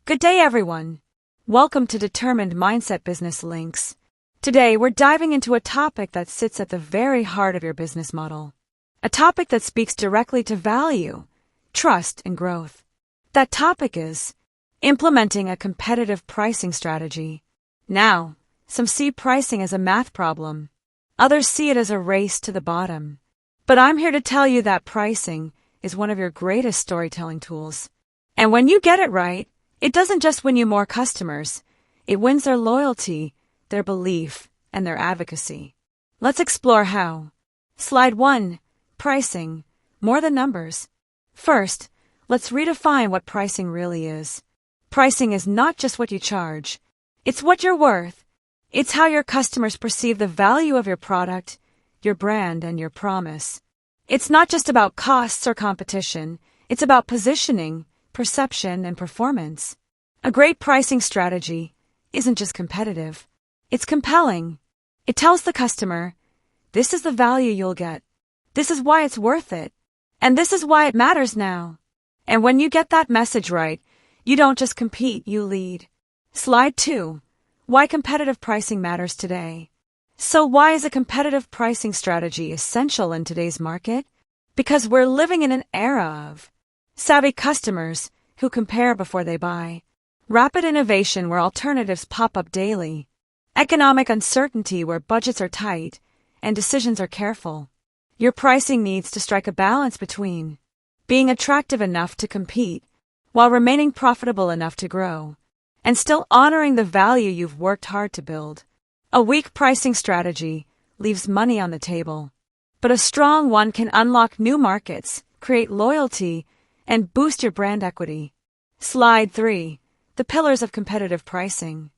Good day, everyone. Welcome to Determined Mindset Business Links. Today, we're diving into a topic that sits at the very heart of your business model. A topic that speaks directly to value, trust, and growth. That topic is implementing a competitive pricing strategy. Now, some see pricing as a math problem. Others see it as a race to the bottom. But I'm here to tell you that pricing is one of your greatest storytelling tools. And when you get it right, it doesn't just win you more customers. It wins their loyalty, their belief, and their advocacy. Let's explore how. Slide 1. Pricing. More than numbers. First, let's redefine what pricing really is. Pricing is not just what you charge. It's what you're worth. It's how your customers perceive the value of your product, your brand, and your promise. It's not just about costs or competition. It's about positioning, perception, and performance. A great pricing strategy isn't just competitive. It's compelling. It tells the customer, this is the value you'll get. This is why it's worth it. And this is why it matters now. And when you get that message right, you don't just compete, you lead. Slide 2. Why competitive pricing matters today. So why is a competitive pricing strategy essential in today's market? Because we're living in an era of savvy customers who compare before they buy, rapid innovation where alternatives pop up daily, economic uncertainty where budgets are tight and decisions are careful. Your pricing needs to strike a balance between being attractive enough to compete while remaining profitable enough to grow, and still honoring the value you've worked hard to build. A weak pricing strategy leaves money on the table, but a strong one can unlock new markets, create loyalty, and boost your brand equity. Slide 3. The pillars of competitive pricing.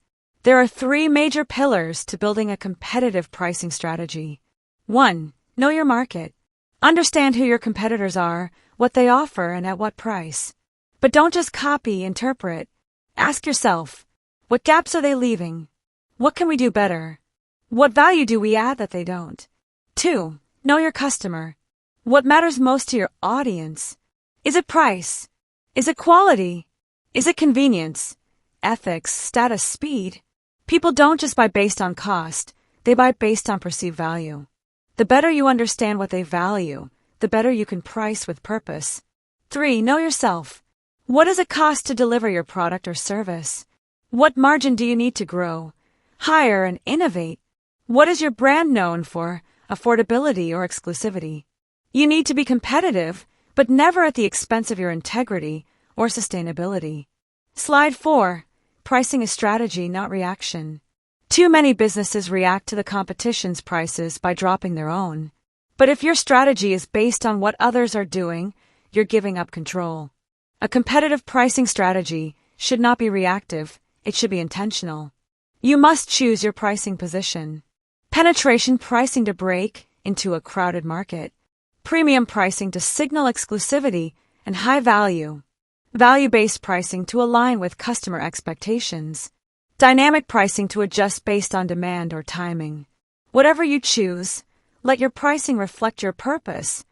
There are 3 major pillars to building a competitive pricing strategy. 1. Know your market. Understand who your competitors are, what they offer, and at what price. But don't just copy, interpret. Ask yourself, what gaps are they leaving? What can we do better? What value do we add that they don't? 2. Know your customer. What matters most to your audience? Is it price? Is it quality? Is it convenience? Ethics, status, speed? People don't just buy based on cost, they buy based on perceived value. The better you understand what they value, the better you can price with purpose. 3. Know yourself. What does it cost to deliver your product or service? What margin do you need to grow, hire, and innovate? What is your brand known for, affordability or exclusivity? You need to be competitive, but never at the expense of your integrity or sustainability. Slide 4. Pricing is strategy, not reaction. Too many businesses react to the competition's prices by dropping their own. But if your strategy is based on what others are doing, you're giving up control. A competitive pricing strategy should not be reactive, it should be intentional. You must choose your pricing position. Penetration pricing to break into a crowded market. Premium pricing to signal exclusivity and high value. Value-based pricing to align with customer expectations. Dynamic pricing to adjust based on demand or timing. Whatever you choose, let your pricing reflect your purpose,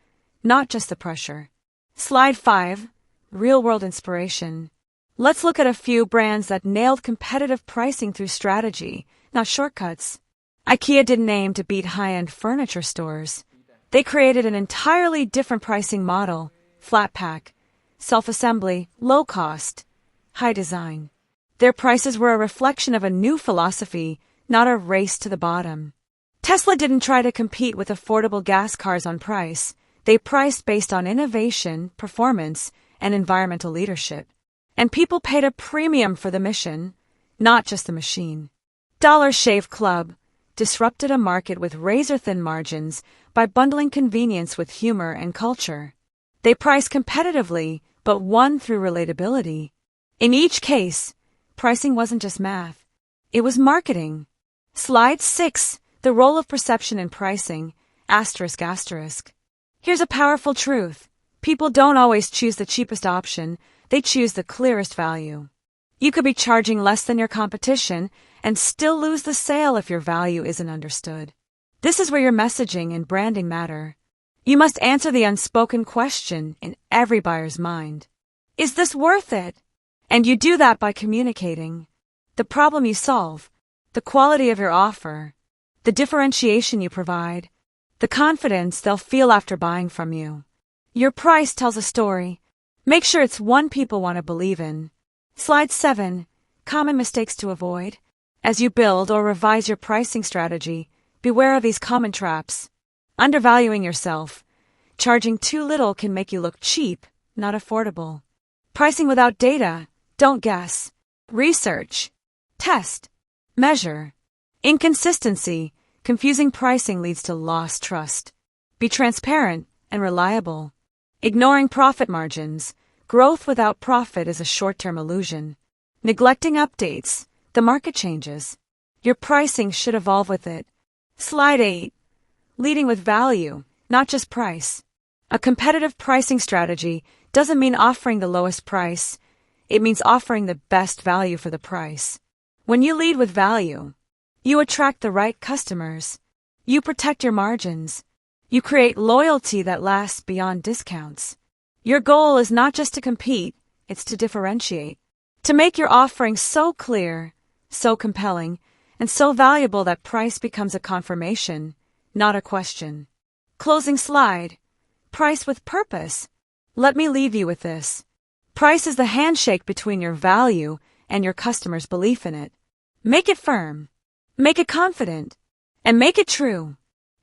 not just the pressure. Slide 5. Real-world inspiration. Let's look at a few brands that nailed competitive pricing through strategy, not shortcuts. IKEA didn't aim to beat high-end furniture stores. They created an entirely different pricing model: flat pack, self-assembly, low cost, high design. Their prices were a reflection of a new philosophy, not a race to the bottom. Tesla didn't try to compete with affordable gas cars on price. They priced based on innovation, performance, and environmental leadership. And people paid a premium for the mission, not just the machine. Dollar Shave Club disrupted a market with razor-thin margins by bundling convenience with humor and culture. They priced competitively, but won through relatability. In each case, pricing wasn't just math. It was marketing. Slide 6. The role of perception in pricing, ***. Here's a powerful truth. People don't always choose the cheapest option, they choose the clearest value. You could be charging less than your competition and still lose the sale if your value isn't understood. This is where your messaging and branding matter. You must answer the unspoken question in every buyer's mind. Is this worth it? And you do that by communicating the problem you solve, the quality of your offer, the differentiation you provide, the confidence they'll feel after buying from you. Your price tells a story. Make sure it's one people want to believe in. Slide 7. Common mistakes to avoid. As you build or revise your pricing strategy, beware of these common traps. Undervaluing yourself. Charging too little can make you look cheap, not affordable. Pricing without data. Don't guess. Research. Test. Measure. Inconsistency. Confusing pricing leads to lost trust. Be transparent and reliable. Ignoring profit margins. Growth without profit is a short-term illusion. Neglecting updates. The market changes. Your pricing should evolve with it. Slide 8. Leading with value, not just price. A competitive pricing strategy doesn't mean offering the lowest price. It means offering the best value for the price. When you lead with value, you attract the right customers. You protect your margins. You create loyalty that lasts beyond discounts. Your goal is not just to compete, it's to differentiate. To make your offering so clear, so compelling, and so valuable that price becomes a confirmation, not a question. Closing slide. Price with purpose. Let me leave you with this. Price is the handshake between your value and your customer's belief in it. Make it firm. Make it confident. And make it true.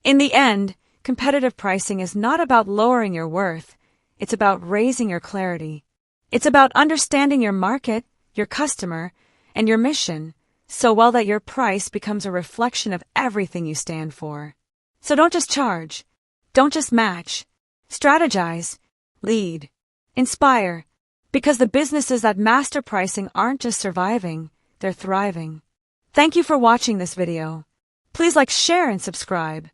In the end, competitive pricing is not about lowering your worth. It's about raising your clarity. It's about understanding your market, your customer, and your mission so well that your price becomes a reflection of everything you stand for. So don't just charge. Don't just match. Strategize. Lead. Inspire. Because the businesses that master pricing aren't just surviving, they're thriving. Thank you for watching this video. Please like, share, and subscribe.